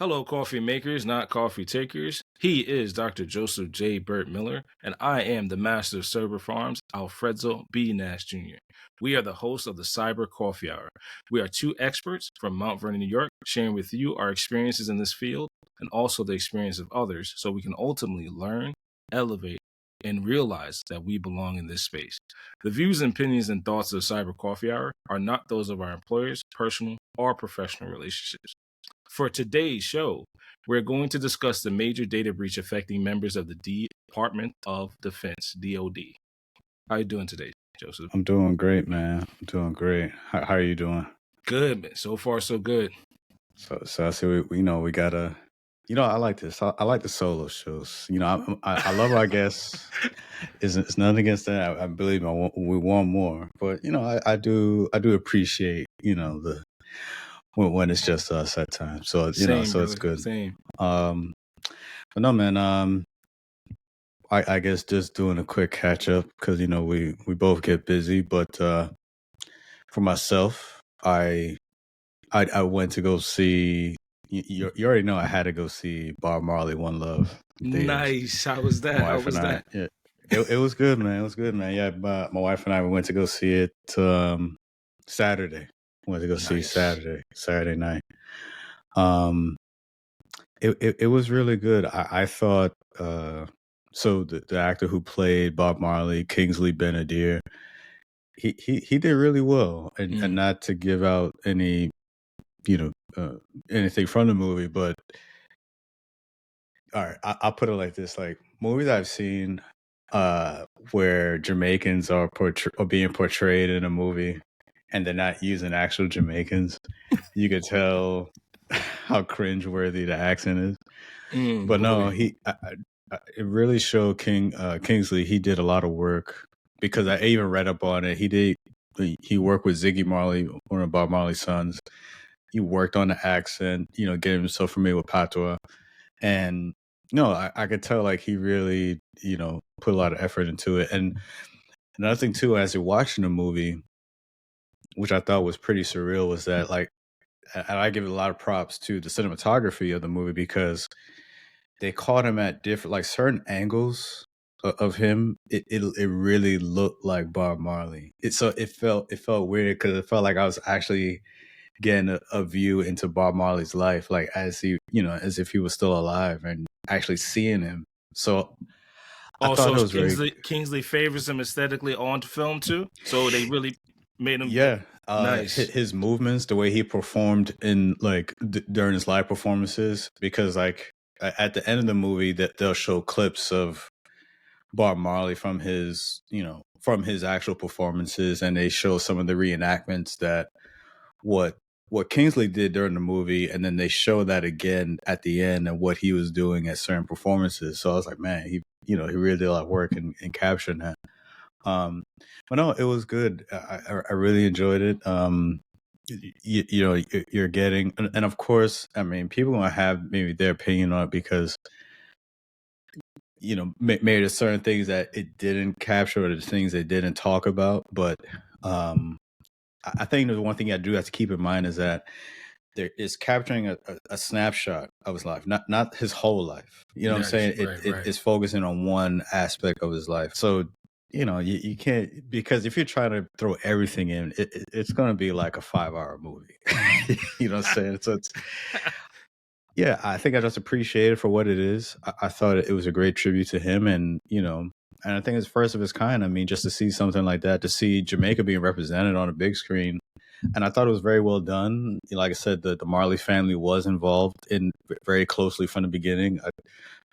Hello, coffee makers, not coffee takers. He is Dr. Joseph J. Burt Miller, and I am the master of Server Farms, Alfredzo B. Nash Jr. We are the hosts of the Cyber Coffee Hour. We are two experts from Mount Vernon, New York, sharing with you our experiences in this field and also the experience of others so we can ultimately learn, elevate, and realize that we belong in this space. The views, opinions, and thoughts of the Cyber Coffee Hour are not those of our employers, personal, or professional relationships. For today's show, we're going to discuss the major data breach affecting members of the Department of Defense, DoD. How are you doing today, Joseph? I'm doing great, man. I'm doing great. How are you doing? Good, man. So far, so good. So I see we gotta. I like this. I like the solo shows. I love our guests. It's nothing against that. I believe we want more, but I do appreciate the when it's just us at times. So Same, so it's brother. good. Same. But no, man. I guess just doing a quick catch up because we both get busy. But for myself, I went to go see. You already know I had to go see Bob Marley, One Love theaters. Nice. How was that? My How wife was and I. that? Yeah, it was good, man. It was good, man. Yeah, my wife and I went to go see it Saturday. Went to go see Nice. Saturday night. It was really good. I thought so. The actor who played Bob Marley, Kingsley Ben-Adir, he did really well, and not to give out any anything from the movie, but all right, I'll put it like this: like movies I've seen where Jamaicans are being portrayed in a movie, and they're not using actual Jamaicans, you could tell how cringeworthy the accent is. But no, it really showed Kingsley. He did a lot of work because I even read up on it. He worked with Ziggy Marley, one of Bob Marley's sons. He worked on the accent, getting himself familiar with patois. And no, I could tell like he really, put a lot of effort into it. And another thing too, as you're watching the movie, which I thought was pretty surreal, was that like, and I give a lot of props to the cinematography of the movie because they caught him at different, like certain angles of him. It really looked like Bob Marley. It felt weird because it felt like I was actually getting a view into Bob Marley's life, like as if he was still alive and actually seeing him. So I thought Also, it was very, Kingsley favors him aesthetically on film too. So they really made him yeah. nice. His movements, the way he performed in like during his live performances, because like at the end of the movie that they'll show clips of Bob Marley from his actual performances, and they show some of the reenactments that what Kingsley did during the movie, and then they show that again at the end and what he was doing at certain performances. So I was like, man, he really did a lot of work in capturing that. But no, it was good. I really enjoyed it. You're getting, and of course, I mean, people gonna have maybe their opinion on it because maybe there's certain things that it didn't capture or the things they didn't talk about. But I think there's one thing you do have to keep in mind is that there is capturing a snapshot of his life, not his whole life. You know what I'm saying? It's focusing on one aspect of his life. So, you can't, because if you're trying to throw everything in, it's going to be like a 5-hour movie. You know what I'm saying? So yeah, I think I just appreciate it for what it is. I thought it was a great tribute to him, and and I think it's first of its kind. I mean, just to see something like that, to see Jamaica being represented on a big screen, and I thought it was very well done. Like I said, the Marley family was involved in very closely from the beginning.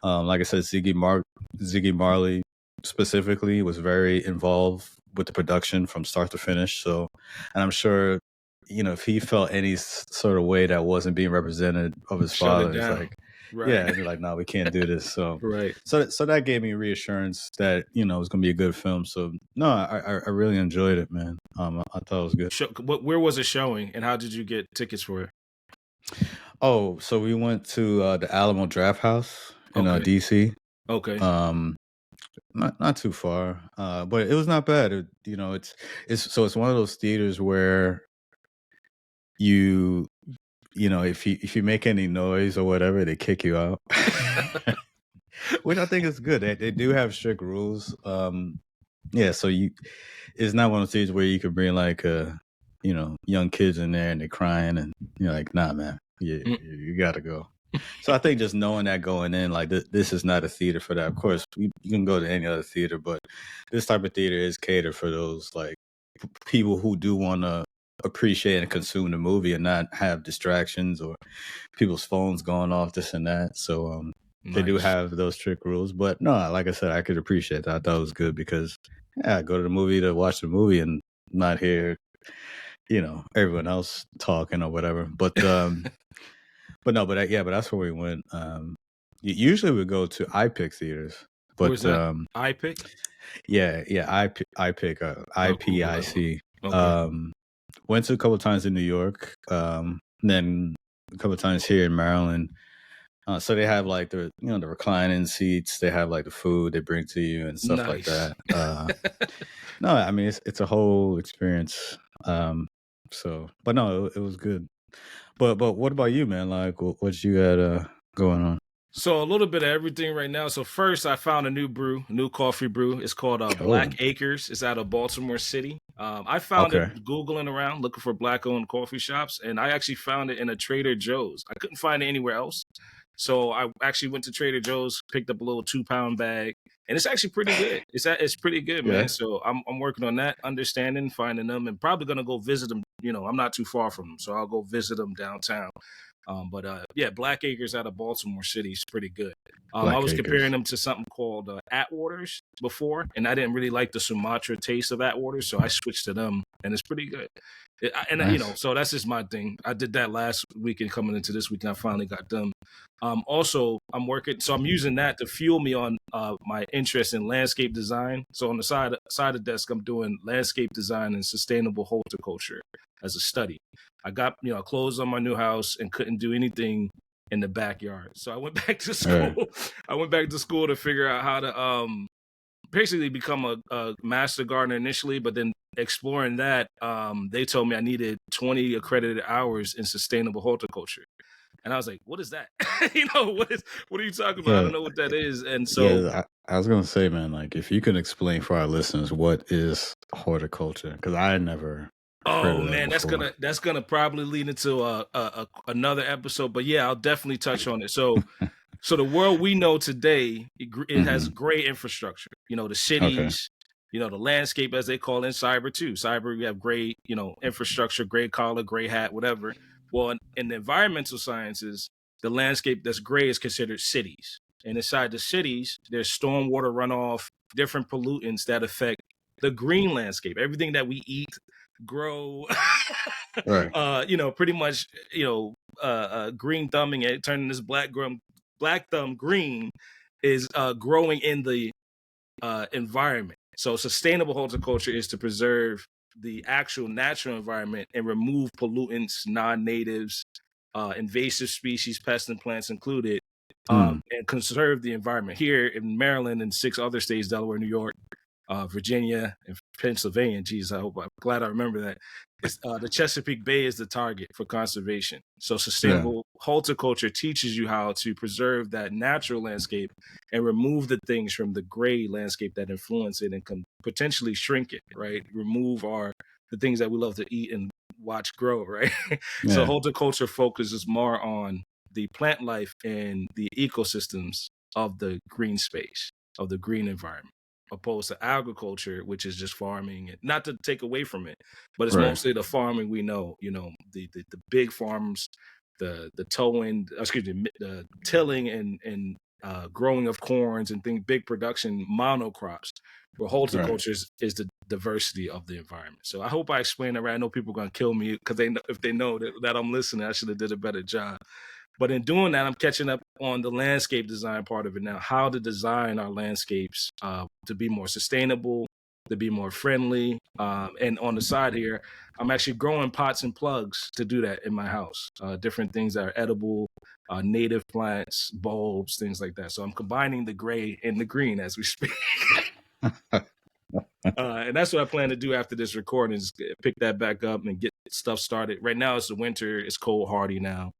Like I said, Ziggy Marley specifically was very involved with the production from start to finish. So, and I'm sure, if he felt any sort of way that wasn't being represented of his father, it's like, yeah, they're like, no, we can't do this. So, so that gave me reassurance that it was going to be a good film. So, no, I really enjoyed it, man. I thought it was good. Where was it showing, and how did you get tickets for it? Oh, so we went to the Alamo Draft House in DC. Okay. Not too far, but it was not bad. It's one of those theaters where if you make any noise or whatever, they kick you out. Which I think is good. They do have strict rules. Yeah, so it's not one of those things where you could bring like young kids in there and they're crying and you're like, nah, man, you gotta go. So I think just knowing that going in, like this is not a theater for that. Of course, you can go to any other theater, but this type of theater is catered for those like people who do want to appreciate and consume the movie and not have distractions or people's phones going off, this and that. So they do have those strict rules, but no, like I said, I could appreciate that. I thought it was good because I go to the movie to watch the movie and not hear, everyone else talking or whatever. But but that's where we went. Usually we go to iPic theaters, but Where's that? iPic? Yeah, iPic, IPIC. Okay. Went to a couple of times in New York, then a couple of times here in Maryland. So they have like the reclining seats. They have like the food they bring to you and stuff like that. No, I mean it's a whole experience. But no, it was good. But what about you, man? Like, what you got going on? So a little bit of everything right now. So first, I found a new coffee brew. It's called Black Acres. It's out of Baltimore City. I found it Googling around, looking for Black-owned coffee shops, and I actually found it in a Trader Joe's. I couldn't find it anywhere else. So I actually went to Trader Joe's, picked up a little 2-pound bag, and it's actually pretty good. It's pretty good, man. So I'm working on that, understanding, finding them, and probably gonna go visit them. I'm not too far from them, so I'll go visit them downtown. Black Acres out of Baltimore City is pretty good. I was comparing them to something called Atwaters before, and I didn't really like the Sumatra taste of Atwaters, so I switched to them, and it's pretty good. Nice. So that's just my thing. I did that last weekend, coming into this weekend, I finally got them. Also, I'm working, so I'm using that to fuel me on my interest in landscape design. So on the side of the desk, I'm doing landscape design and sustainable horticulture as a study. I got, closed on my new house and couldn't do anything in the backyard. So I went back to school. I went back to school to figure out how to basically become a master gardener initially, but then exploring that, they told me I needed 20 accredited hours in sustainable horticulture. And I was like, what is that? What are you talking about? I don't know what that is. And so I was going to say, man, like if you can explain for our listeners, what is horticulture? Because I never. Oh man, that's gonna probably lead into another episode. But yeah, I'll definitely touch on it. So the world we know today, it has great infrastructure. The cities, the landscape, as they call it in cyber too. Cyber, we have great, infrastructure, gray collar, gray hat, whatever. Well, in the environmental sciences, the landscape that's gray is considered cities. And inside the cities, there's stormwater runoff, different pollutants that affect the green landscape. Everything that we eat, grow, pretty much, green thumbing it, turning this black thumb green is growing in the environment. So sustainable horticulture is to preserve the actual natural environment and remove pollutants, non-natives, invasive species, pests and plants included, and conserve the environment. Here in Maryland and 6 other states, Delaware, New York, Virginia, and Pennsylvania. Geez, I'm glad I remember that. The Chesapeake Bay is the target for conservation. So sustainable horticulture teaches you how to preserve that natural landscape and remove the things from the gray landscape that influence it and can potentially shrink it, right? Remove the things that we love to eat and watch grow, right? So horticulture focuses more on the plant life and the ecosystems of the green space, of the green environment, opposed to agriculture, which is just farming. And not to take away from it, but it's mostly the farming we know. The big farms, the tilling and growing of corns and things, big production monocrops. Where horticulture is the diversity of the environment. So I hope I explained it right. I know people are going to kill me because if they know that I'm listening, I should have did a better job. But in doing that, I'm catching up on the landscape design part of it now, how to design our landscapes to be more sustainable, to be more friendly. And on the side here, I'm actually growing pots and plugs to do that in my house, different things that are edible, native plants, bulbs, things like that. So I'm combining the gray and the green as we speak. And that's what I plan to do after this recording is pick that back up and get stuff started. Right now it's the winter, it's cold hardy now.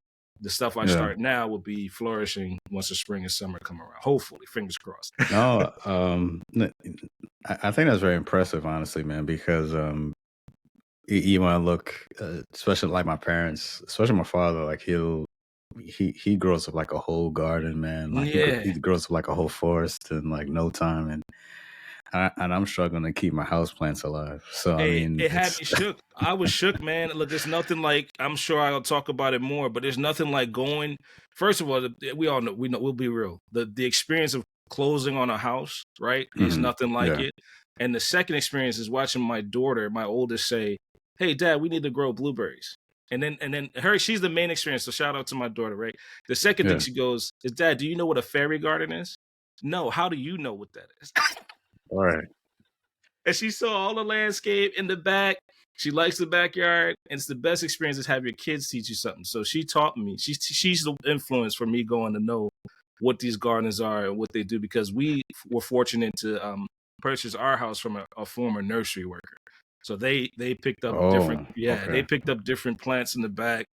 The stuff I start now will be flourishing once the spring and summer come around. Hopefully, fingers crossed. No, I think that's very impressive, honestly, man, because you want to look, especially like my parents, especially my father, like he grows up like a whole garden, man. Like he grows up like a whole forest in like no time, and I'm struggling to keep my houseplants alive. So I mean, it had me shook. I was shook, man. Look, there's nothing like, I'm sure I'll talk about it more, but there's nothing like going. First of all, we all know, we'll be real. The experience of closing on a house, right, is nothing like it. And the second experience is watching my daughter, my oldest, say, "Hey, Dad, we need to grow blueberries." And then she's the main experience. So shout out to my daughter, right? The second thing she goes is, "Dad, do you know what a fairy garden is?" No, how do you know what that is? All right. And she saw all the landscape in the back. She likes the backyard, and it's the best experience is have your kids teach you something. So she taught me. She's the influence for me going to know what these gardens are and what they do, because we were fortunate to purchase our house from a former nursery worker. So they picked up they picked up different plants in the back,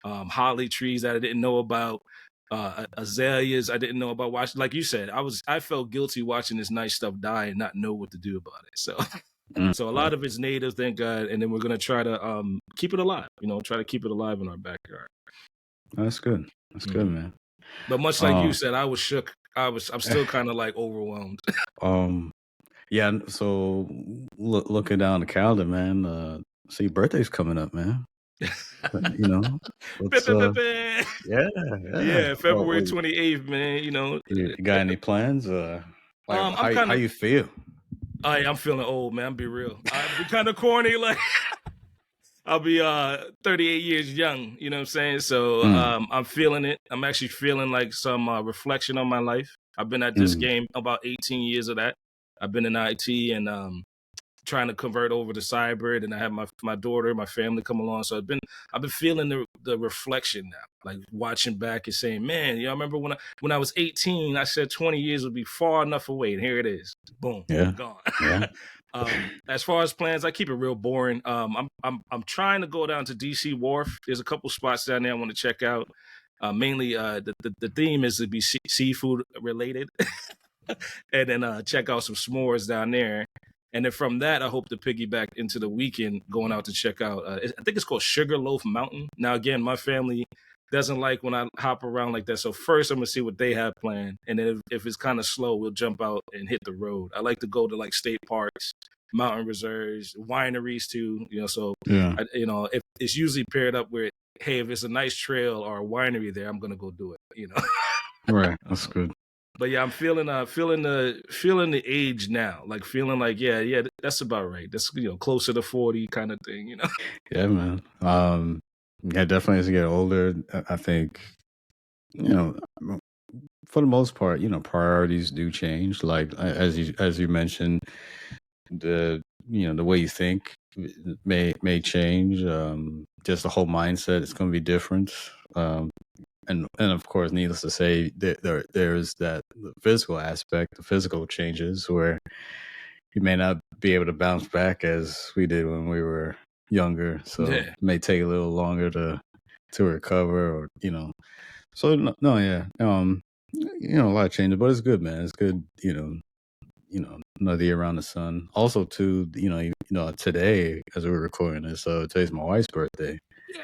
holly trees that I didn't know about. Azaleas I didn't know about. Watching, like you said, I felt guilty watching this nice stuff die and not know what to do about it. So so a lot of it's native, thank God, and then we're gonna try to keep it alive. Try to keep it alive in our backyard. That's good. That's good, man. But much like you said, I was shook. I'm still kind of like overwhelmed. Yeah. So looking down the calendar, man. See, birthday's coming up, man. Yeah, February 28th, man. You got any plans? How you feel? I'm feeling old, man. I'll be real. I'll be kind of corny, like I'll be 38 years young. You know what I'm saying? So I'm feeling it. I'm actually feeling like some reflection on my life. I've been at this game about 18 years of that. I've been in IT and trying to convert over to cyber, and I have my daughter, my family come along. So I've been feeling the reflection now, like watching back and saying, man, I remember when I was 18, I said 20 years would be far enough away, and here it is. Boom, gone. Yeah. As far as plans, I keep it real boring. I'm trying to go down to DC Wharf. There's a couple spots down there I want to check out. Mainly, the theme is to be seafood related, and then check out some s'mores down there. And then from that, I hope to piggyback into the weekend going out to check out, I think it's called Sugarloaf Mountain. Now, again, my family doesn't like when I hop around like that. So first, I'm going to see what they have planned. And then if it's kind of slow, we'll jump out and hit the road. I like to go to like state parks, mountain reserves, wineries too. So, if it's usually paired up with, hey, if it's a nice trail or a winery there, I'm going to go do it, Right. That's good. But yeah, I'm feeling the age now, like feeling like yeah, that's about right. That's closer to 40 kind of thing, Yeah, man. Yeah, definitely as you get older, I think, for the most part, priorities do change. Like as you mentioned, the way you think may change. Just the whole mindset is going to be different. And of course, needless to say, there's that physical aspect, the physical changes where you may not be able to bounce back as we did when we were younger. So it may take a little longer to recover, or So no, yeah, a lot of changes, but it's good, man. It's good, another year around the sun. Also, too, today as we're recording this, today's my wife's birthday.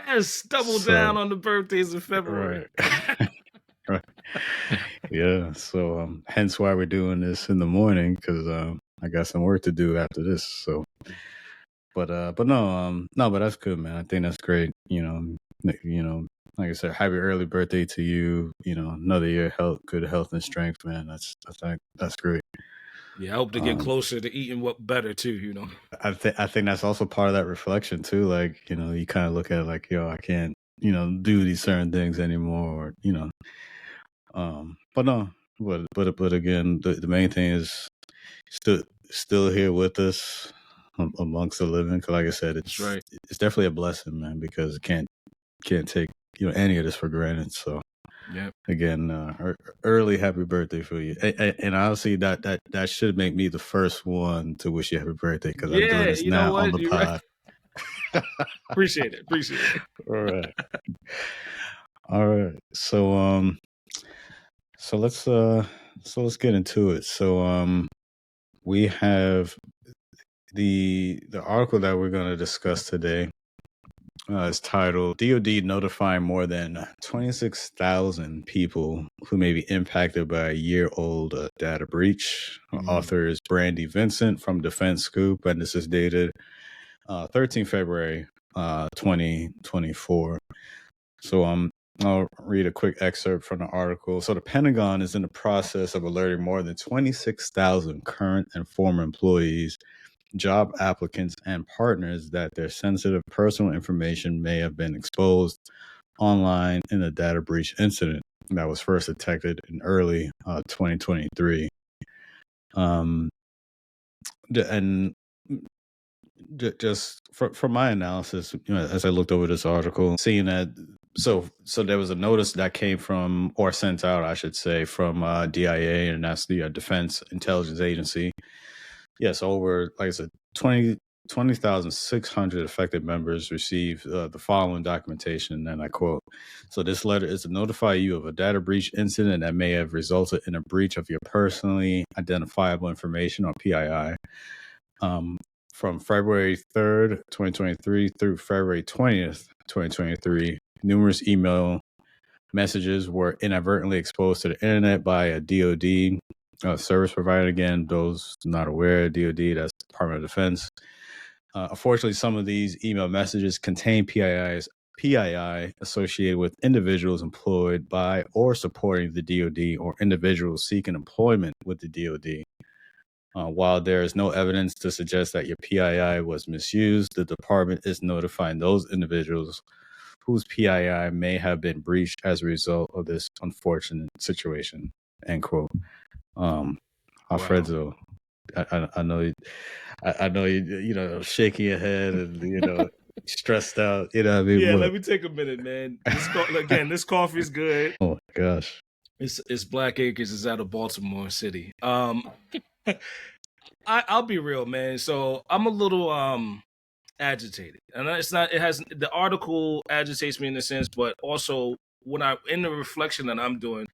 Yes, double down on the birthdays in February. Right. Yeah. So hence why we're doing this in the morning, because I got some work to do after this. So, but no, but that's good, man. I think that's great. Like I said, happy early birthday to you. Another year, good health and strength, man. That's great. Yeah, I hope to get closer to eating what better too. I think that's also part of that reflection too. Like, you kind of look at it like, I can't, do these certain things anymore, but no, but again, the main thing is still here with us amongst the living. Because like I said, it's right. It's definitely a blessing, man, because can't take any of this for granted. So. Yeah. Again, early happy birthday for you, and honestly, that should make me the first one to wish you happy birthday, because I'm doing this now on the pod. Appreciate it. Appreciate it. All right. All right. So let's get into it. We have the article that we're going to discuss today is titled DoD notifying more than 26,000 people who may be impacted by a year-old data breach. Author is Brandy Vincent from Defense Scoop, and this is dated 13 February 2024. I'll read a quick excerpt from the article. So the Pentagon is in the process of alerting more than 26,000 current and former employees, job applicants, and partners that their sensitive personal information may have been exposed online in a data breach incident that was first detected in early 2023. And just from my analysis, as I looked over this article, seeing that so there was a notice that came from, or sent out, I should say, from DIA, and that's the Defense Intelligence Agency. Yes, over, like I said, 20,600 affected members received the following documentation, and I quote, "So this letter is to notify you of a data breach incident that may have resulted in a breach of your personally identifiable information, or PII. From February 3rd, 2023 through February 20th, 2023, numerous email messages were inadvertently exposed to the internet by a DoD service provider. Again, those not aware, DoD, that's Department of Defense. Unfortunately, some of these email messages contain PII associated with individuals employed by or supporting the DoD, or individuals seeking employment with the DoD. While there is no evidence to suggest that your PII was misused, the department is notifying those individuals whose PII may have been breached as a result of this unfortunate situation." End quote. Alfredzo, I know, I know you shaking your head and stressed out. You know what I mean? Yeah, let me take a minute, man. This coffee is good. Oh my gosh. It's Black Acres. It's out of Baltimore City. I'll be real, man. So I'm a little agitated, and it's not. It has the article agitates me in a sense, but also when I in the reflection that I'm doing.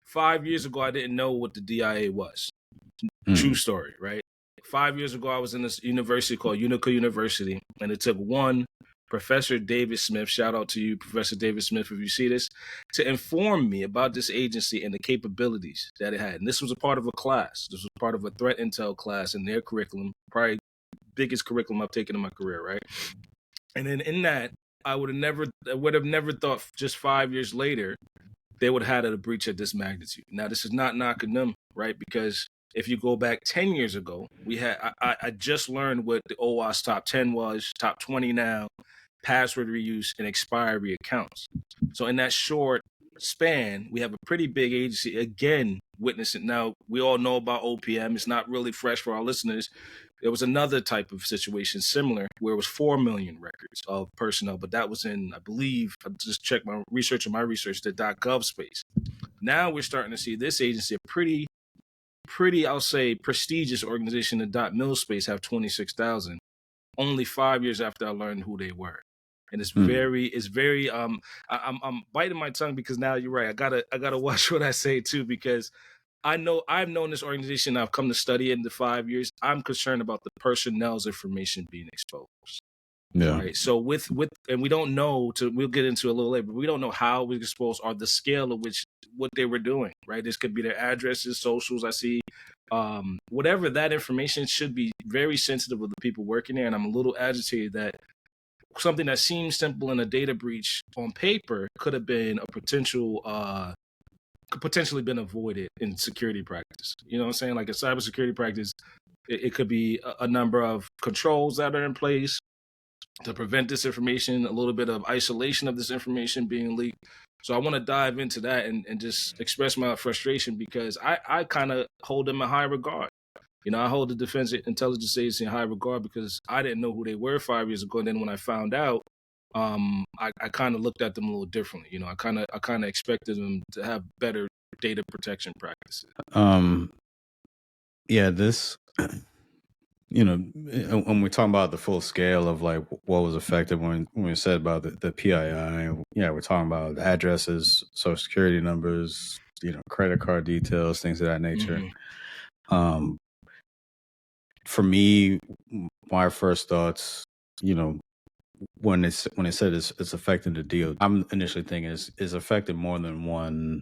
5 years ago, I didn't know what the DIA was. True story, right? 5 years ago, I was in this university called Unica University, and it took one Professor David Smith, shout out to you, Professor David Smith, if you see this, to inform me about this agency and the capabilities that it had. And this was a part of a class. This was part of a threat intel class in their curriculum, probably biggest curriculum I've taken in my career, right? And then in that, I would have never thought just 5 years later they would have had a breach at this magnitude. Now, this is not knocking them, right? Because if you go back 10 years ago, I just learned what the OWASP top 10 was, top 20 now, password reuse and expiry accounts. So in that short span, we have a pretty big agency, again, witnessing. Now, we all know about OPM. It's not really fresh for our listeners. There was another type of situation similar where it was 4 million records of personnel, but that was in, I believe, I just checked my research, the .gov space. Now we're starting to see this agency, a pretty, I'll say, prestigious organization, the .mil space, have 26,000, only 5 years after I learned who they were. And it's very, I'm biting my tongue because now you're right. I gotta watch what I say too, because I know I've known this organization. I've come to study it in the 5 years. I'm concerned about the personnel's information being exposed. Yeah. Right. So and we don't know. We'll get into a little later. But we don't know how we exposed or the scale of which what they were doing. Right. This could be their addresses, socials. I see. Whatever that information should be very sensitive of the people working there. And I'm a little agitated that something that seems simple in a data breach on paper could have been a could potentially been avoided in security practice. You know what I'm saying? Like a cybersecurity practice, it could be a number of controls that are in place to prevent this information, a little bit of isolation of this information being leaked. So I want to dive into that and just express my frustration because I kind of hold them in high regard. I hold the Defense Intelligence Agency in high regard because I didn't know who they were 5 years ago. And then when I found out, I kind of looked at them a little differently. I kind of expected them to have better data protection practices. Yeah, this when we're talking about the full scale of like what was affected when we said about the PII, yeah, we're talking about addresses, social security numbers, credit card details, things of that nature. Um, for me, my first thoughts, when it said it's affecting the DoD, I'm initially thinking it's affecting more than one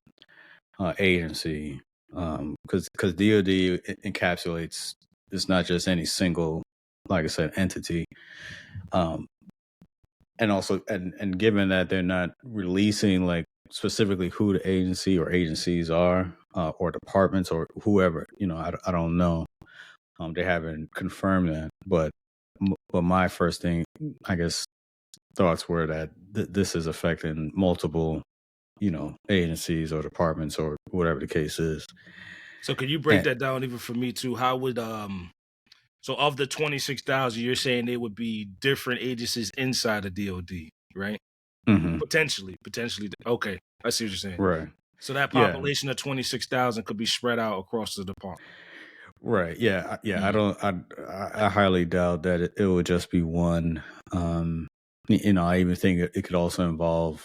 agency, because DoD encapsulates, it's not just any single, like I said, entity, and also and given that they're not releasing like specifically who the agency or agencies are, or departments or whoever, I don't know. They haven't confirmed that, but my first thing, I guess, thoughts were that this is affecting multiple, agencies or departments or whatever the case is. So could you break that down even for me too? How would so of the 26,000, you're saying they would be different agencies inside of DoD, right? Mm-hmm. Potentially. Okay, I see what you're saying. Right. So that population of 26,000 could be spread out across the department. Right. Yeah. I highly doubt that it would just be one. I even think it could also involve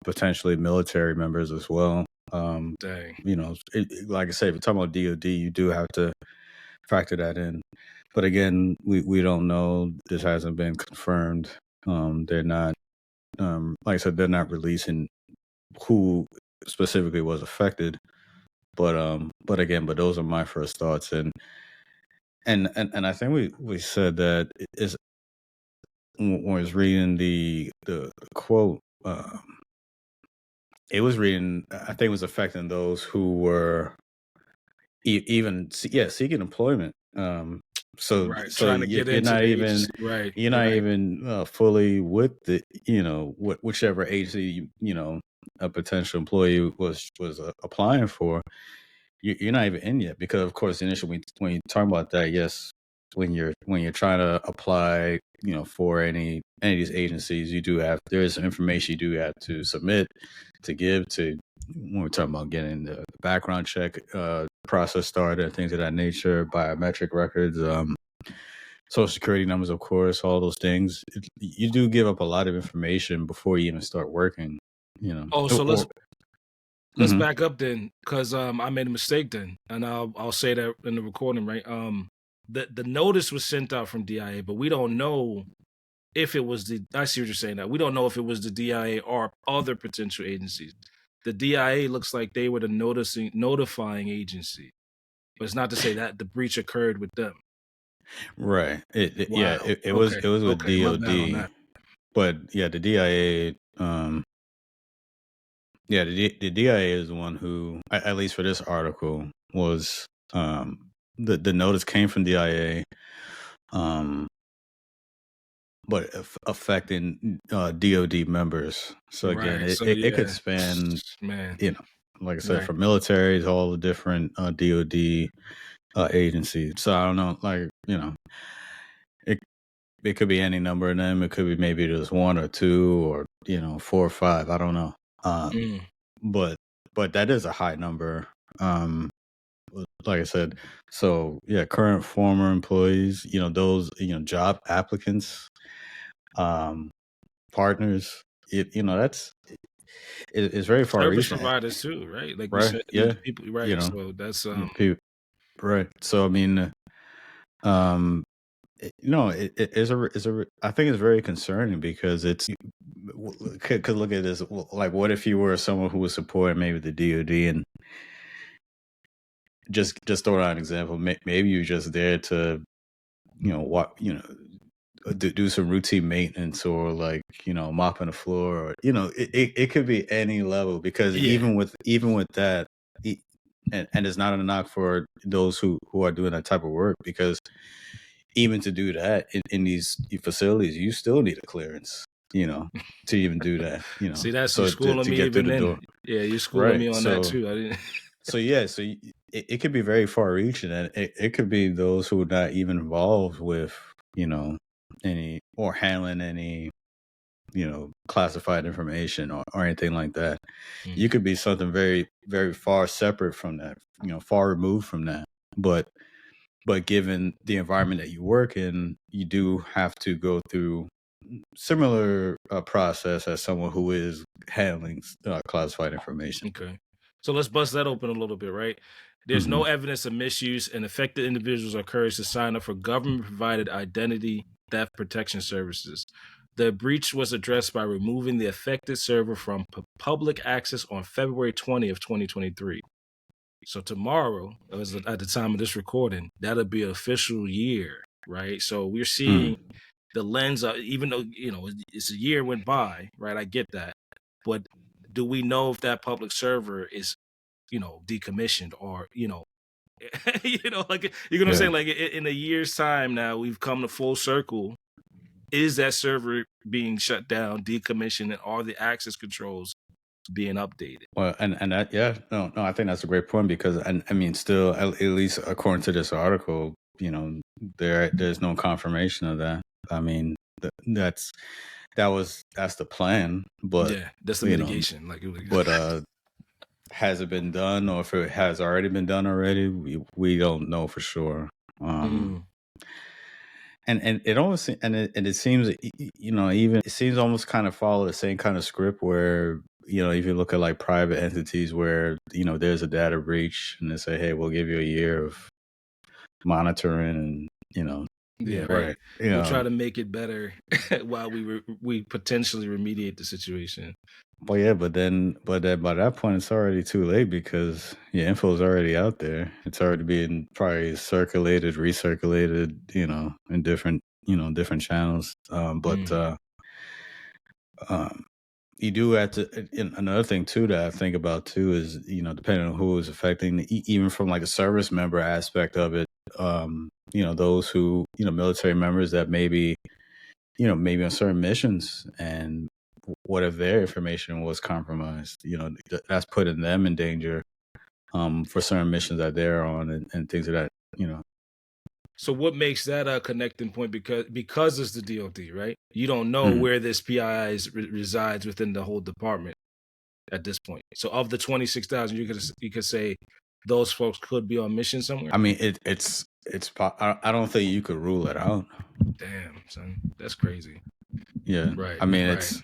potentially military members as well. Dang. Like I said, if you're talking about DoD, you do have to factor that in. But again, we don't know. This hasn't been confirmed. They're not, like I said, they're not releasing who specifically was affected. But those are my first thoughts, and I think we said that is when I was reading the quote. It was reading. I think it was affecting those who were seeking employment. So trying to get you're into not the even agency. Right. You're not even fully with the whichever agency a potential employee was applying for. You're not even in yet, because of course initially when you talk about that, yes, when you're trying to apply for any of these agencies, there is some information you do have to submit, to give to, when we're talking about getting the background check process started and things of that nature, biometric records, social security numbers, of course, all those things. You do give up a lot of information before you even start working, So let's Mhm. back up then, because I made a mistake then, and I'll say that in the recording, right? The notice was sent out from DIA, but we don't know if it was I see what you're saying now. We don't know if it was the DIA or other potential agencies. The DIA looks like they were the notifying agency, but it's not to say that the breach occurred with them. Right. Wow. It was with Okay, my bad on DoD, that. but yeah, the DIA. The DIA is the one who, at least for this article, was the notice came from DIA, but affecting DoD members. So again, Right. So it could yeah, span, man. like I said, Right. from military to all the different DoD agencies. So I don't know, like it could be any number of them. It could be maybe just one or two, or 4 or 5. I don't know. But that is a high number. Like I said, so yeah, current, former employees, those, job applicants, partners, that's it's very far Service reaching, providers too, right? Like you right? said, Yeah, people, right? So that's people, right. So I mean, I think it's very concerning, because could look at this like, what if you were someone who was supporting maybe the DoD, and just throw out an example, maybe you're just there to do some routine maintenance, or like mopping the floor, or it could be any level, because even with that, and it's not a knock for those who are doing that type of work, because even to do that in these facilities, you still need a clearance, to even do that, see, that's you so schooling to me get through even the then. door. Yeah, you're schooling Right. me on that too. I didn't. It could be very far reaching, and it could be those who are not even involved with, any, or handling any, classified information, or anything like that. You could be something very, very far separate from that, far removed from that. But but given the environment that you work in, you do have to go through similar process as someone who is handling classified information. Okay. So let's bust that open a little bit, right? There's no evidence of misuse, and affected individuals are encouraged to sign up for government-provided identity theft protection services. The breach was addressed by removing the affected server from public access on February 20th, 2023. So tomorrow, as at the time of this recording, that'll be an official year, right? So we're seeing the lens of, even though, it's a year went by, right? I get that. But do we know if that public server is, decommissioned or, like, you know what I'm saying? Like in a year's time now, we've come to full circle. Is that server being shut down, decommissioned, and are the access controls being updated? Well, and that, no, I think that's a great point because, I mean, still, at least according to this article, there's no confirmation of that. I mean, that's the plan, but yeah, that's the mitigation. But has it been done, or if it has already been done already, we don't know for sure. And it almost it seems even it seems almost kind of follow the same kind of script where if you look at like private entities where there's a data breach and they say, hey, we'll give you a year of monitoring and right. We'll try to make it better while we potentially remediate the situation. Well, yeah, but then by that point, it's already too late because your info is already out there. It's already being probably circulated, recirculated, in different channels. You do have to. Another thing too that I think about too is depending on who is affecting, even from like a service member aspect of it. Those who military members that maybe on certain missions, and what if their information was compromised? That's putting them in danger for certain missions that they're on and things of that. So what makes that a connecting point? Because it's the DoD, right? You don't know where this PII resides within the whole department at this point. So of the 26,000, you could say those folks could be on mission somewhere. I mean, it's. I don't think you could rule it out. Damn, son, that's crazy. Yeah, right. I mean, right. it's.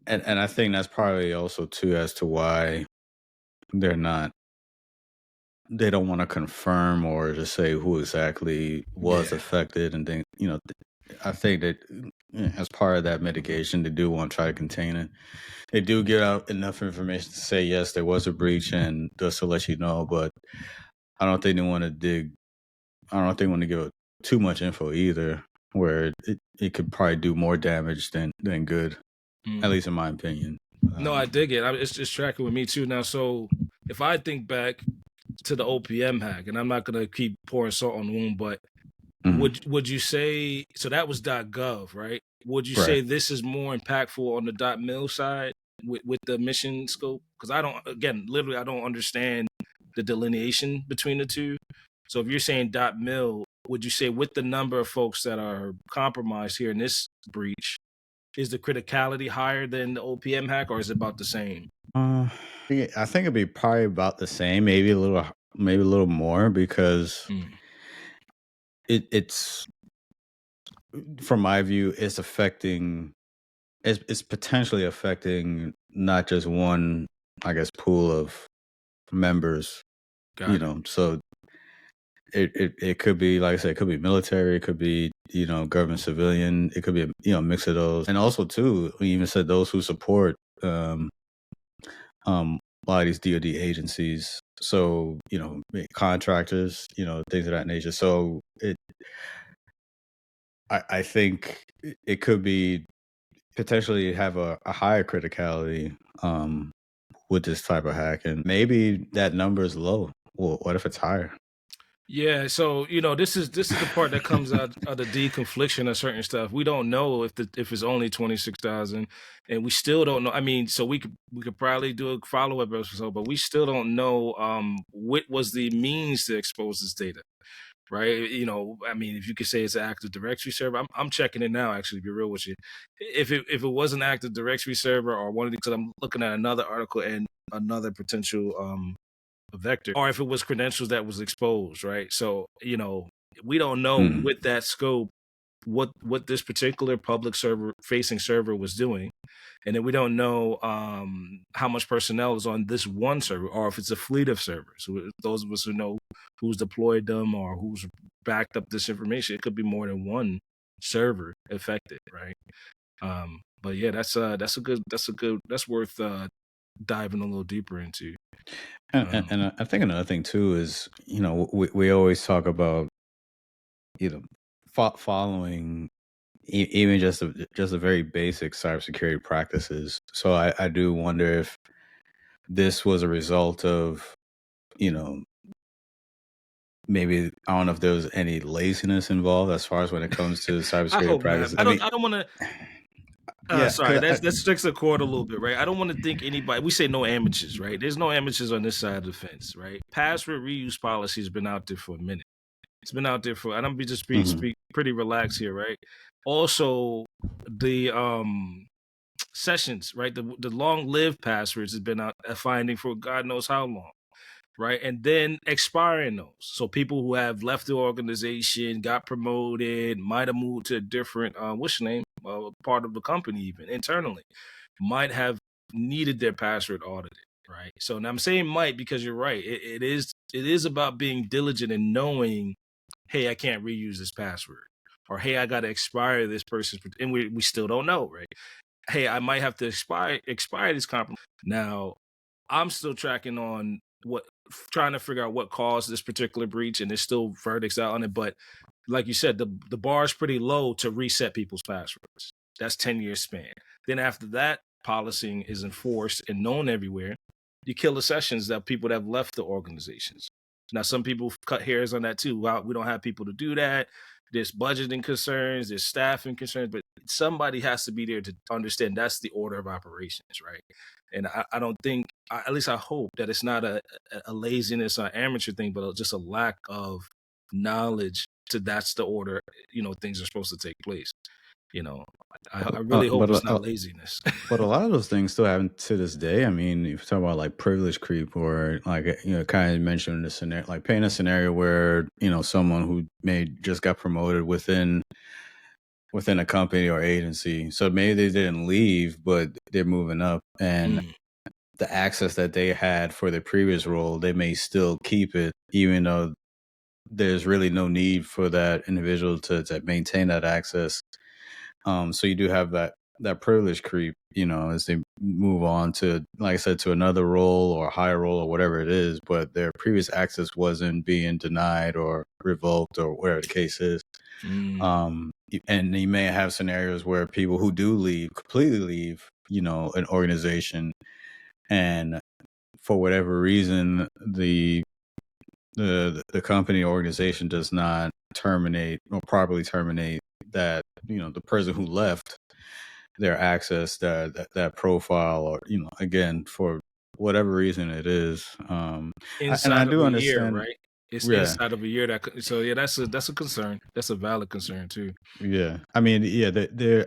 And I think that's probably also too as to why they don't want to confirm or just say who exactly was affected, and then I think that as part of that mitigation, they do want to try to contain it. They do get out enough information to say yes, there was a breach, and just to let you know. But I don't think they want to dig. I don't think they want to give too much info either, where it could probably do more damage than good. At least in my opinion. No, I dig it. It's just tracking with me too now. So if I think back to the OPM hack, and I'm not gonna keep pouring salt on the wound, but would you say so? That was .gov, right? Would you say this is more impactful on the .mil side with the mission scope? Because I don't understand the delineation between the two. So if you're saying .mil, would you say with the number of folks that are compromised here in this breach, is the criticality higher than the OPM hack, or is it about the same? I think it'd be probably about the same, maybe a little more, because it's from my view, it's potentially affecting not just one, I guess, pool of members. So it could be, like I said, it could be military, it could be government, civilian, it could be a mix of those, and also too, we even said those who support a lot of these DoD agencies, so contractors, things of that nature. So I think it could be potentially have a higher criticality with this type of hack, and maybe that number is low. Well, what if it's higher? Yeah, so this is the part that comes out of the deconfliction of certain stuff. We don't know if it's only 26,000, and we still don't know. I mean, so we could probably do a follow-up episode, but we still don't know what was the means to expose this data, right? I mean, if you could say it's an Active Directory server, I'm checking it now. Actually, to be real with you, if it was an Active Directory server or one of these, because I'm looking at another article and another potential a vector, or if it was credentials that was exposed, right? So, we don't know Mm. with that scope what this particular public server facing server was doing. And then we don't know how much personnel is on this one server, or if it's a fleet of servers. So those of us who know who's deployed them or who's backed up this information, it could be more than one server affected, right? But yeah, that's worth diving a little deeper into. And I think another thing too is, we always talk about, following even just a very basic cybersecurity practices. So I do wonder if this was a result of, maybe, I don't know if there was any laziness involved as far as when it comes to I cybersecurity hope not. practices. I I mean, don't want to. yeah, Sorry, that sticks a chord a little bit, right? I don't want to think anybody. We say no amateurs, right? There's no amateurs on this side of the fence, right? Password reuse policy has been out there for a minute. It's been out there for, and I'm be just be mhm. speak pretty relaxed here, right? Also, the sessions, right? The long lived passwords has been out finding for God knows how long, right? And then expiring those. So people who have left the organization, got promoted, might have moved to a different what's your name, part of the company, even internally, might have needed their password audited, right? So now I'm saying might because you're right. It is about being diligent and knowing, hey, I can't reuse this password, or hey, I got to expire this person's, and we still don't know, right? Hey, I might have to expire this compromise. Now, I'm still tracking on trying to figure out what caused this particular breach, and there's still verdicts out on it. But like you said, the bar is pretty low to reset people's passwords. That's 10-year span. Then after that, policing is enforced and known everywhere. You kill the sessions that people that have left the organizations. Now, some people cut hairs on that too. Well, we don't have people to do that. There's budgeting concerns, there's staffing concerns, but somebody has to be there to understand that's the order of operations, right? And I don't think, at least I hope, that it's not a laziness or amateur thing, but just a lack of knowledge to that's the order, things are supposed to take place. I really hope But it's not laziness. But a lot of those things still happen to this day. I mean, if you talk about like privilege creep, or like, kind of mentioned the scenario, like paint a scenario where, someone who may just got promoted within a company or agency. So maybe they didn't leave, but they're moving up, and Mm, the access that they had for their previous role, they may still keep it, even though there's really no need for that individual to maintain that access. So you do have that privilege creep, as they move on to, like I said, to another role or a higher role or whatever it is, but their previous access wasn't being denied or revoked or whatever the case is. mm. And you may have scenarios where people who do leave, completely leave, an organization, and for whatever reason, the company or organization does not terminate or properly terminate that, the person who left, their access, that profile, or, again, for whatever reason it is. And I Inside of do a year, understand. right? It's Yeah. inside of a year so yeah, that's a concern. That's a valid concern too. Yeah. I mean, yeah,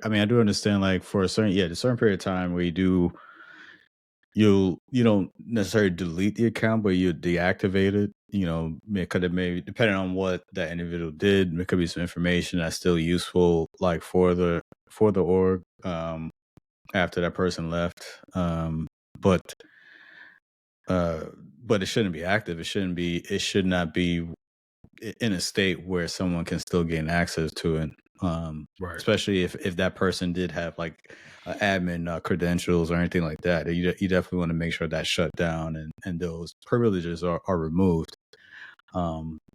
I mean, I do understand, like, for a certain period of time where you don't necessarily delete the account, but you deactivate it. Because it may, depending on what that individual did, there could be some information that's still useful, like for the org, after that person left. But uh, but it shouldn't be active. It should not be in a state where someone can still gain access to it. Right. Especially if that person did have like admin credentials or anything like that. You definitely want to make sure that's shut down, and those privileges are removed.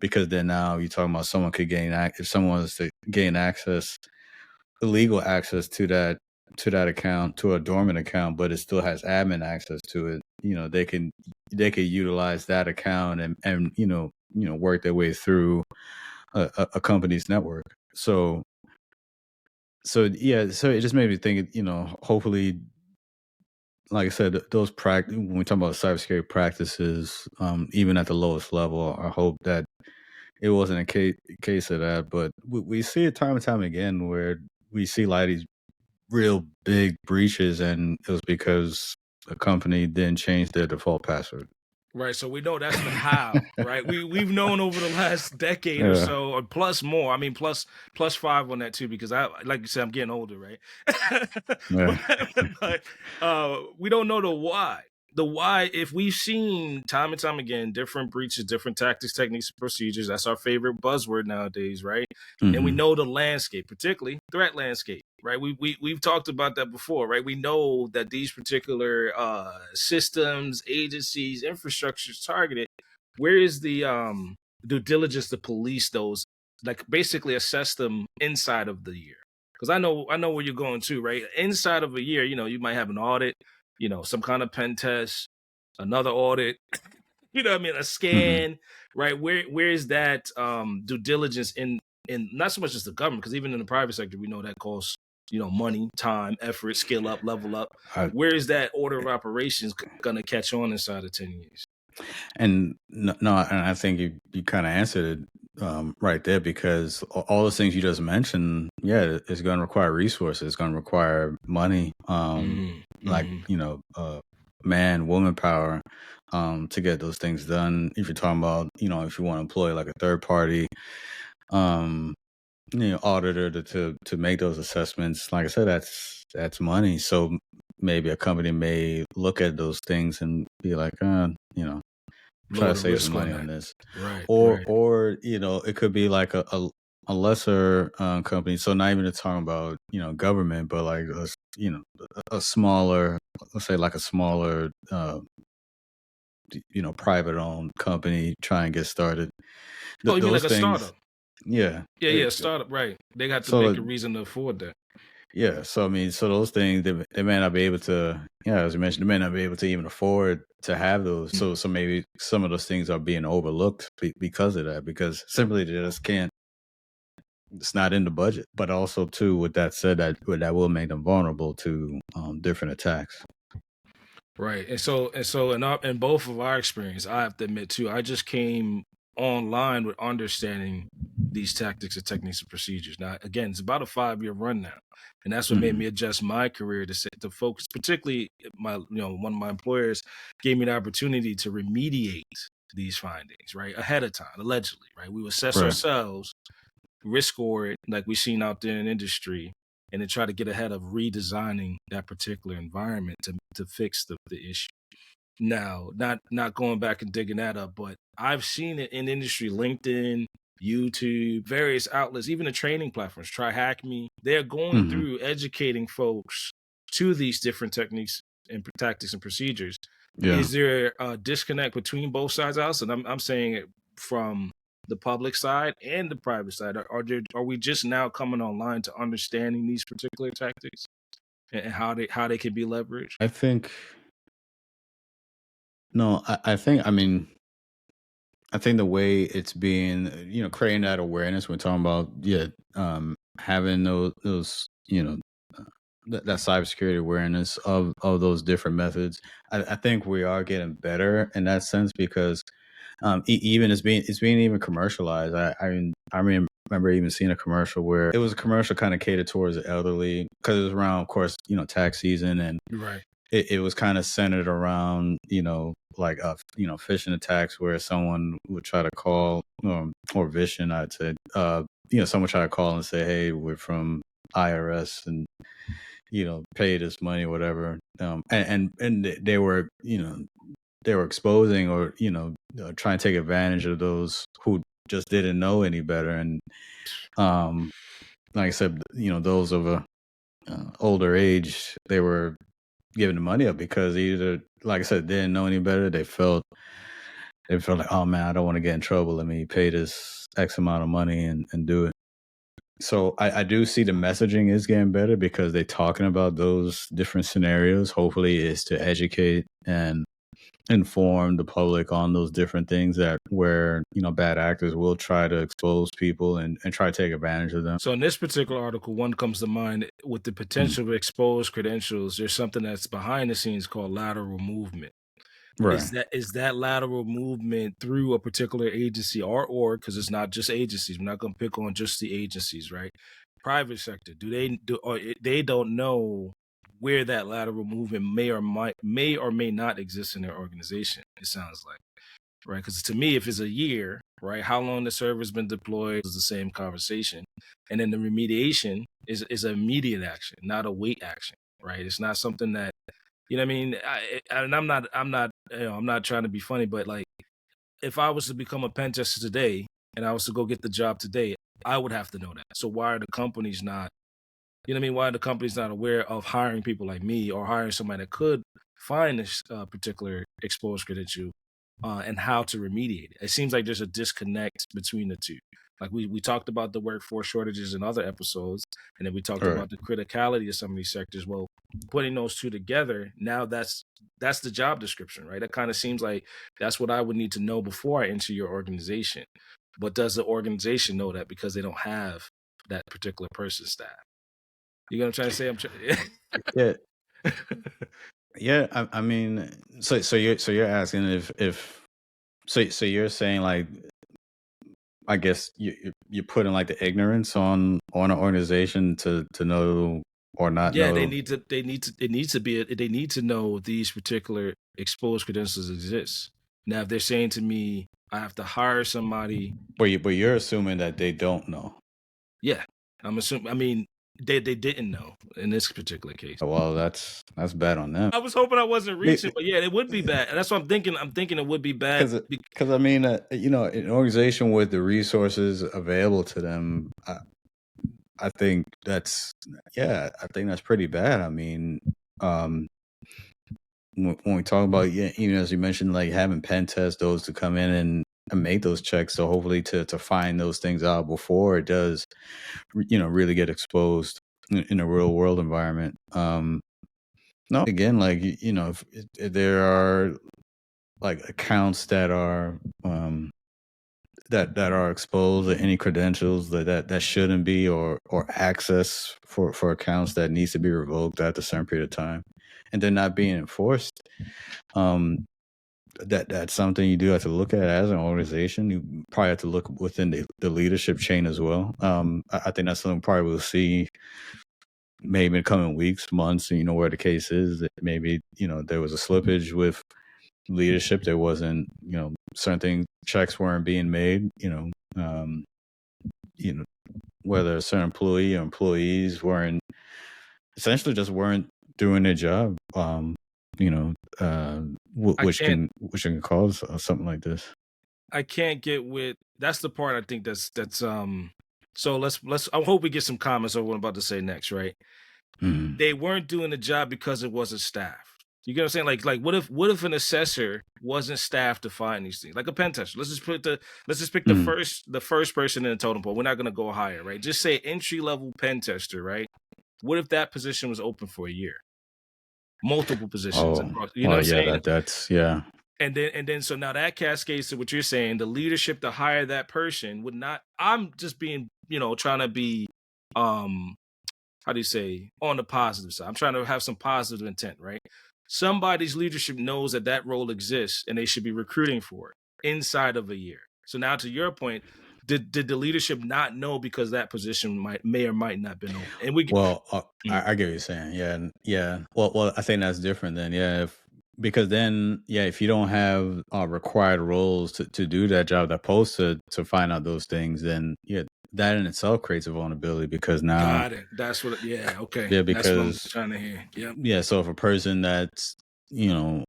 Because then now you're talking about someone could if someone was to gain access, illegal access to that account, to a dormant account, but it still has admin access to it. They could utilize that account, and work their way through a company's network. So yeah, so it just made me think, hopefully, like I said, those when we talk about cybersecurity practices, even at the lowest level, I hope that it wasn't a case of that. But we see it time and time again where we see a lot of these real big breaches, and it was because a company didn't change their default password. Right, so we know that's the how, right? We've known over the last decade or Yeah. so, or plus more. I mean, plus 5 on that too, because I, like you said, I'm getting older, right? Yeah. but but we don't know the why. The why, if we've seen time and time again, different breaches, different tactics, techniques, and procedures. That's our favorite buzzword nowadays, right? And we Hmm. know the landscape, particularly threat landscape, right? We've talked about that before, right? We know that these particular systems, agencies, infrastructures targeted. Where is the due diligence to police those? Like basically assess them inside of the year, because I know where you're going to, right? Inside of a year, you might have an audit, some kind of pen test, another audit, what I mean, a Hmm. scan, right? Where is that due diligence in not so much as the government, because even in the private sector, we know that costs money, time, effort, skill up, level up. I, Where is that order of operations gonna catch on inside of 10 years? and no, and I think you kind of answered it right there, because all those things you just mentioned, yeah, it's going to require resources. It's going to require money, like Mm-hmm. man, woman power, to get those things done. If you're talking about, if you want to employ like a third party, um, auditor to make those assessments, like I said, that's money. So maybe a company may look at those things and be like, try Lower to the save some risk on money on that. this, Right, or right. it could be like a lesser company. So not even talking about government, but like a smaller, let's say like a smaller private owned company try and get started. Oh, you mean like Those a things, startup? yeah. Yeah, yeah, startup, right. They got to So make a reason to afford that. yeah, so I mean, so those things they may not be able to, yeah, as you mentioned, they may not be able to even afford to have those. So maybe some of those things are being overlooked because of that, because simply they just can't. It's not in the budget. But also too, with that said, that will make them vulnerable to different attacks. Right. And so in both of our experience, I have to admit too, I just came online with understanding these tactics and techniques and procedures. Now, again, it's about a 5-year run now. And that's what made Hmm. me adjust my career to focus, particularly one of my employers gave me the opportunity to remediate these findings, right? Ahead of time, allegedly, right? We would assess Right. ourselves, risk score it like we've seen out there in industry, and then try to get ahead of redesigning that particular environment to fix the issue. Now, not going back and digging that up, but I've seen it in industry, LinkedIn, YouTube, various outlets, even the training platforms, Try Hack Me. They're going Hmm. through educating folks to these different techniques and tactics and procedures. Yeah. Is there a disconnect between both sides of the house? And I'm saying it from the public side and the private side. Are we just now coming online to understanding these particular tactics and how they can be leveraged? I think no. I think the way it's being, creating that awareness. We're talking about, yeah, having those, that cybersecurity awareness of those different methods. I think we are getting better in that sense, because even it's being even commercialized. Remember even seeing a commercial where it was a commercial kind of catered towards the elderly, because it was around, of course, tax season, and Right. it was kind of centered around, like phishing attacks where someone would try to call, or vision, I'd say, someone try to call and say, hey, we're from IRS, and pay this money, whatever, and they were, they were exposing, or trying to take advantage of those who just didn't know any better. And um like I said, those of a older age, they were giving the money up because either, like I said, didn't know any better. They felt like, oh man, I don't want to get in trouble, let me pay this X amount of money and do it. So I do see the messaging is getting better, because they're talking about those different scenarios. Hopefully is to educate and inform the public on those different things, that where bad actors will try to expose people and try to take advantage of them. So in this particular article, one comes to mind with the Mm. potential to expose credentials. There's something that's behind the scenes called lateral movement. Right. Is that lateral movement through a particular agency or org? Because it's not just agencies. We're not going to pick on just the agencies, right? Private sector. Do they don't know where that lateral movement may or may not exist in their organization. It sounds like, right? Because to me, if it's a year, right, how long the server's been deployed is the same conversation, and then the remediation is an immediate action, not a wait action, right? It's not something that, you know what I mean. And I'm not, I'm not trying to be funny, but like, if I was to become a pen tester today and I was to go get the job today, I would have to know that. So why are the companies not, you know what I mean? Why are the companies not aware of hiring people like me or hiring somebody that could find this particular exposed credential and how to remediate it? It seems like there's a disconnect between the two. Like we talked about the workforce shortages in other episodes, and then we talked about the criticality of some of these sectors. Well, putting those two together, now that's the job description, right? That kind of seems like that's what I would need to know before I enter your organization. But does the organization know that because they don't have that particular person staff? You know what I'm trying to say? Yeah. Yeah, I mean, so you're asking if so you're saying like, I guess you're putting like the ignorance on an organization to know or not Yeah, know. they need to know these particular exposed credentials exist. Now, if they're saying to me, I have to hire somebody, But you're assuming that they don't know. yeah, I'm assuming. I mean, they didn't know in this particular case. Well, that's bad on them. I was hoping I wasn't reaching, but yeah, it would be bad. And that's what I'm thinking. I'm thinking it would be bad. Because I mean, you know, an organization with the resources available to them, I think that's pretty bad. I mean, when we talk about, even as you mentioned, like having pen test those to come in and make those checks, so hopefully to find those things out before it does, you know, really get exposed in a real world environment. No, again, like, you know, if there are like accounts that are that are exposed, or any credentials that shouldn't be, or access for accounts that needs to be revoked after a certain period of time, and they're not being enforced, that's something you do have to look at as an organization. You probably have to look within the leadership chain as well. I think that's something probably we'll see maybe in the coming weeks, months, you know, where the case is that maybe, you know, there was a slippage with leadership. There wasn't, you know, certain checks weren't being made, you know, whether a certain employee or employees essentially just weren't doing their job, you know, which can cause something like this. I can't get with, that's the part I think that's so let's I hope we get some comments on what I'm about to say next, right? Mm-hmm. They weren't doing the job because it wasn't staffed. You get what I'm saying? Like what if an assessor wasn't staffed to find these things? Like a pen tester. Let's just pick the first person in the totem pole. We're not gonna go higher, right? Just say entry level pen tester, right? What if that position was open for a year? Multiple positions across, you know what I'm saying? That's yeah. And then so now that cascades to what you're saying. The leadership to hire that person would not. I'm just being, you know, trying to be how do you say, on the positive side. I'm trying to have some positive intent, right? Somebody's leadership knows that role exists and they should be recruiting for it inside of a year. So now to your point, did the leadership not know because that position may or might not been open? And I get what you're saying. Yeah. Well, I think that's different then. Yeah, because then, if you don't have required roles to do that job, that post to find out those things, then that in itself creates a vulnerability, because now got it. That's what. Yeah. Okay. Yeah, because that's what I'm trying to hear. Yep. Yeah. So if a person that's, you know,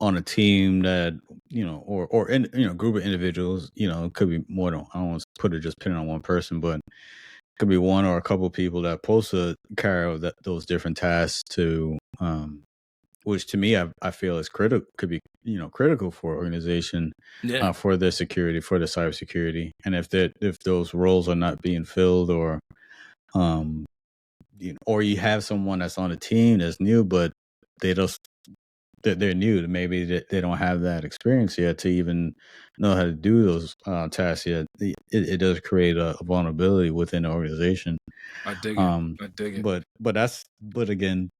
on a team that, you know, or in, you know, group of individuals, you know, it could be more than, I don't want to put it just pinning on one person, but it could be one or a couple of people that supposed to carry out those different tasks to, which to me, I feel is critical, could be, you know, critical for organization, for their security, for their cybersecurity. And if those roles are not being filled, or, you know, or you have someone that's on a team that's new, but they're new, maybe they don't have that experience yet to even know how to do those tasks yet. It does create a vulnerability within the organization. I dig it. I dig it. But again,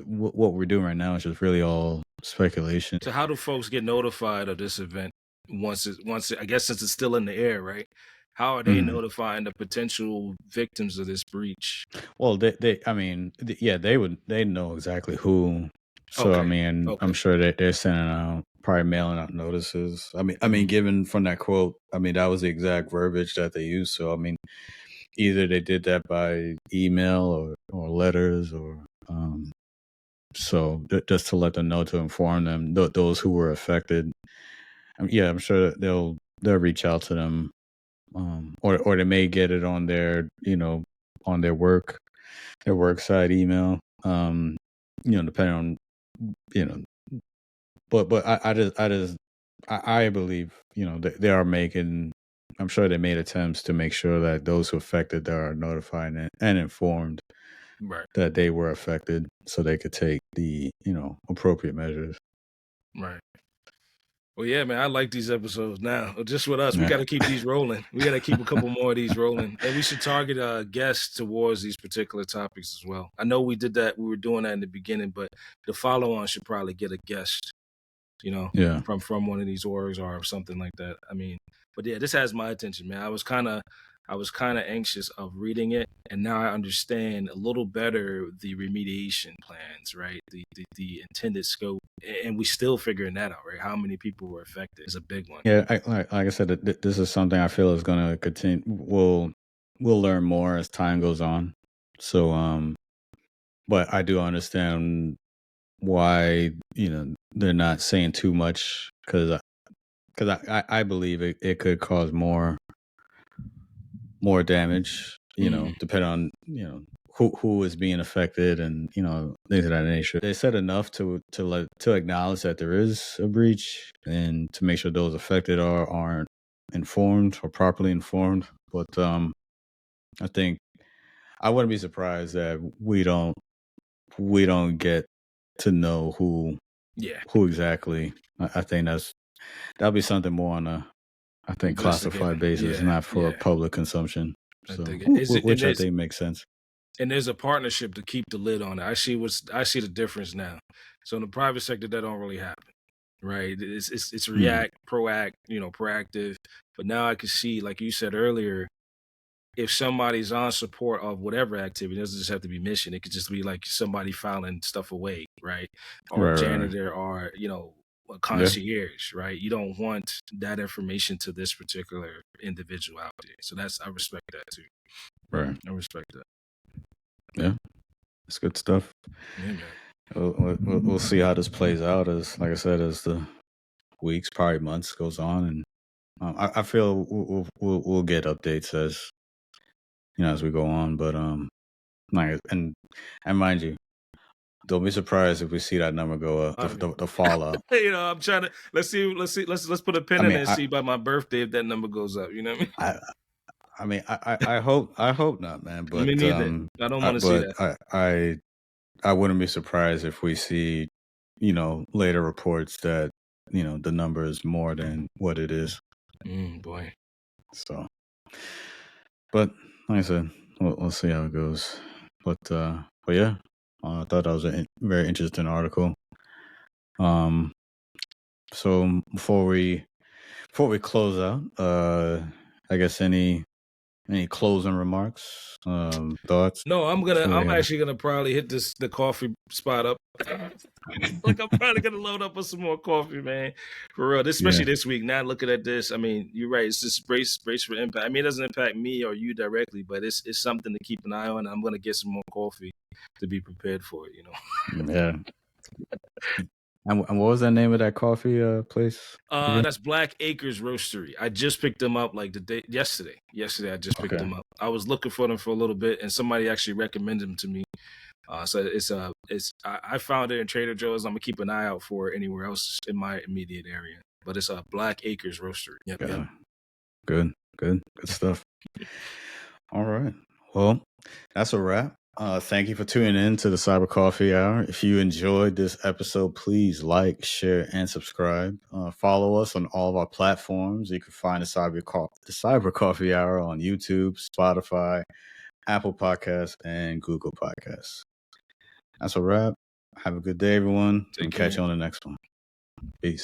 what we're doing right now is just really all speculation. So how do folks get notified of this event once I guess since it's still in the air, right? how are they notifying the potential victims of this breach? Well, I mean, yeah, they know exactly who. So I Okay. mean, Okay. I'm sure that they're sending out, probably mailing out notices. I mean, Mhm. given from that quote, I mean, that was the exact verbiage that they used. So I mean, either they did that by email or letters or so just to let them know, to inform them, those who were affected. I mean, yeah, I'm sure that they'll reach out to them, or they may get it on their on their work side email, depending on you know. But I believe they are making. I'm sure they made attempts to make sure that those who affected are notified and informed Right. that they were affected, so they could take the appropriate measures. Right. Well, yeah, man, I like these episodes now. Just with us, we got Yeah, to keep these rolling. We got to keep a couple more of these rolling, and we should target guests towards these particular topics as well. I know we did that; we were doing that in the beginning, but the follow-on should probably get a guest, yeah. from one of these orgs or something like that. I mean, but yeah, this has my attention, man. I was kind of anxious of reading it, and now I understand a little better the remediation plans, right? The intended scope, and we still figuring that out, right? How many people were affected is a big one. Yeah, like I said, this is something I feel is going to continue. We'll learn more as time goes on. So, but I do understand why they're not saying too much, because I believe it could cause more damage. Mm, Depending on who is being affected, and things of that nature. They said enough to acknowledge that there is a breach, and to make sure those affected aren't informed or properly informed. But I think I wouldn't be surprised that we don't get to know yeah, who exactly. I think that'll be something more on a, I think, classified investigating. basis, Yeah, not for yeah. public consumption. I So, dig it. Is it which I think makes sense. and there's a partnership to keep the lid on it. I see the difference now. So in the private sector, that don't really happen, right? It's Mhm. proactive. But now I can see, like you said earlier, if somebody's on support of whatever activity, it doesn't just have to be mission. It could just be like somebody filing stuff away, right? Or a Right. janitor, or a Yeah. concierge, right? You don't want that information to this particular individual out there. So I respect that too. Right. I respect that. Yeah. It's good stuff. Yeah, man. We'll see how this plays out, as like I said, as the weeks, probably months goes on, and I feel we'll get updates as as we go on. But like, and mind you, don't be surprised if we see that number go up, I mean, the fallout. I'm trying to let's put a I pin in mean, it and see by my birthday if that number goes up. You know what I, I mean, I hope not, man. I mean? Me But neither. I don't want to see that. I wouldn't be surprised if we see, later reports that the number is more than what it is. Boy. So, but like I said, we'll see how it goes. But yeah, I thought that was a very interesting article. So before we close out, I guess any closing remarks, thoughts No, before we I'm head out? actually gonna probably hit the coffee spot up. Like, I'm probably gonna load up with some more coffee, man. For real. Yeah, Especially this week. Now looking at this, I mean, you're right. It's just brace for impact. I mean, it doesn't impact me or you directly, but it's something to keep an eye on. I'm gonna get some more coffee to be prepared for it. yeah. And what was the name of that coffee place again? That's Black Acres Roastery. I just picked them up like the day yesterday. Yesterday I just picked Okay, them up. I was looking for them for a little bit, and somebody actually recommended them to me. So I found it in Trader Joe's. I'm gonna keep an eye out for it anywhere else in my immediate area. But it's a Black Acres Roastery. Yep, yep. got it. Good stuff. All right. Well, that's a wrap. Thank you for tuning in to the Cyber Coffee Hour. If you enjoyed this episode, please like, share, and subscribe. Follow us on all of our platforms. You can find the Cyber Coffee Hour on YouTube, Spotify, Apple Podcasts, and Google Podcasts. That's a wrap. Have a good day, everyone. Take And catch care. you on the next one. Peace.